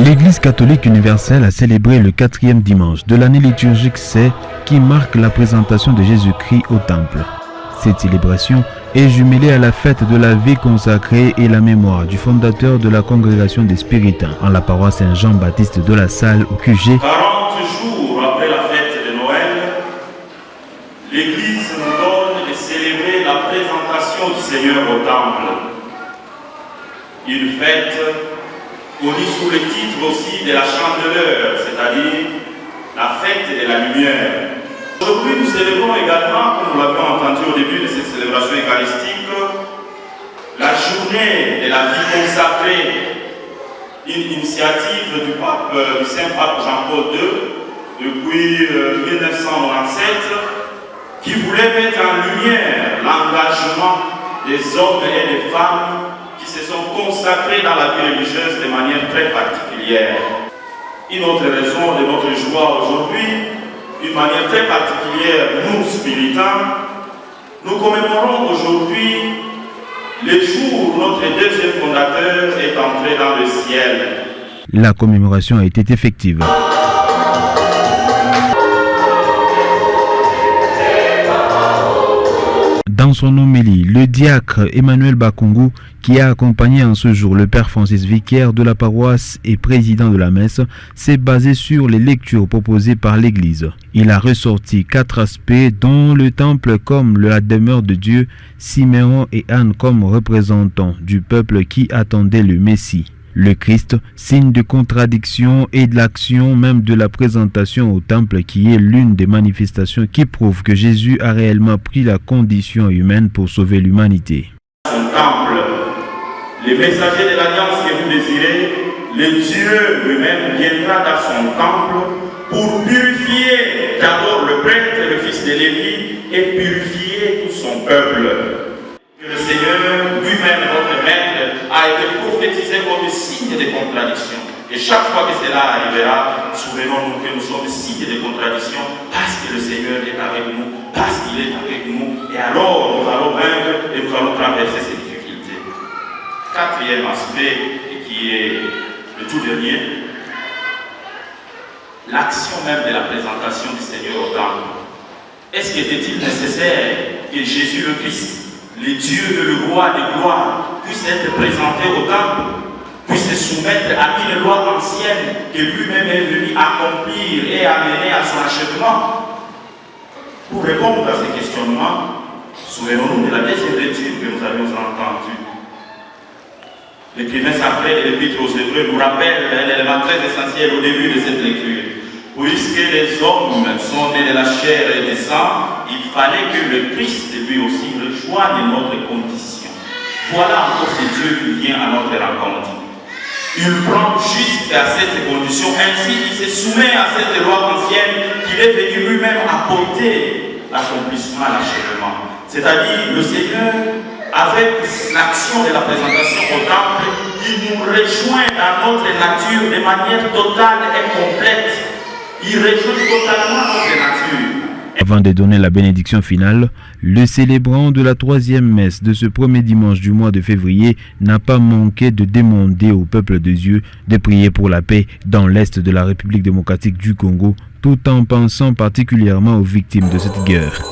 L'Église catholique universelle a célébré le 4e dimanche de l'année liturgique C qui marque la présentation de Jésus-Christ au Temple. Cette célébration est jumelée à la fête de la vie consacrée et la mémoire du fondateur de la congrégation des Spiritains en la paroisse Saint-Jean-Baptiste de la Salle au QG. 40 jours après la fête de Noël, l'Église nous donne de célébrer la présentation du Seigneur au Temple. Une fête connue sous le titre aussi de la Chandeleur, c'est-à-dire la fête de la lumière. Aujourd'hui, nous célébrons également, comme nous l'avons entendu au début de cette célébration eucharistique, la journée de la vie consacrée, une initiative du Saint-Pape Jean-Paul II, depuis 1997, qui voulait mettre en lumière l'engagement des hommes et des femmes qui se sont consacrés dans la vie religieuse de manière très particulière. Une autre raison de notre joie aujourd'hui, d'une manière très particulière, nous, Spiritains, nous commémorons aujourd'hui le jour où notre deuxième fondateur est entré dans le ciel. La commémoration a été effective. Dans son homélie, le diacre Emmanuel Bakungu, qui a accompagné en ce jour le père Francis, vicaire de la paroisse et président de la messe, s'est basé sur les lectures proposées par l'Église. Il a ressorti 4 aspects dont le temple comme la demeure de Dieu, Siméon et Anne comme représentants du peuple qui attendait le Messie. Le Christ, signe de contradiction et de l'action même de la présentation au temple qui est l'une des manifestations qui prouvent que Jésus a réellement pris la condition humaine pour sauver l'humanité. Son temple, les messagers de l'alliance que vous désirez, le Dieu lui-même viendra dans son temple pour purifier d'abord le prêtre et le fils de Lévi et purifier tout son peuple. Que le Seigneur lui-même, notre maître, a été prophétisé comme signe de contradiction. Et chaque fois que cela arrivera, souvenons-nous que nous sommes signes de contradiction parce que le Seigneur est avec nous, parce qu'il est avec nous. Et alors, nous allons vaincre et nous allons traverser ces difficultés. 4e aspect, et qui est le tout dernier, l'action même de la présentation du Seigneur au temple. Est-ce qu'il était-il nécessaire que Jésus le Christ, le Dieu et le roi de gloire, puisse être présenté au temple, puisse se soumettre à une loi ancienne que lui-même est venu accomplir et amener à son achèvement? Pour répondre à ces questionnements, souvenons-nous de la deuxième lecture que nous avions entendue. L'écrivain sacré de l'Épître aux Hébreux nous rappelle un élément très essentiel au début de cette lecture. Puisque les hommes sont nés de la chair et du sang, il fallait que le Christ lui aussi rejoigne notre condition. Voilà encore ce Dieu qui vient à notre rencontre. Il prend jusqu'à cette condition, ainsi il se soumet à cette loi ancienne qu'il est venu lui-même apporter l'accomplissement, l'achèvement. C'est-à-dire le Seigneur, avec l'action de la présentation au temple, il nous rejoint dans notre nature de manière totale et complète. Il rejoint totalement notre nature. Avant de donner la bénédiction finale, le célébrant de la 3e messe de ce premier dimanche du mois de février n'a pas manqué de demander au peuple de Dieu de prier pour la paix dans l'est de la République démocratique du Congo, tout en pensant particulièrement aux victimes de cette guerre.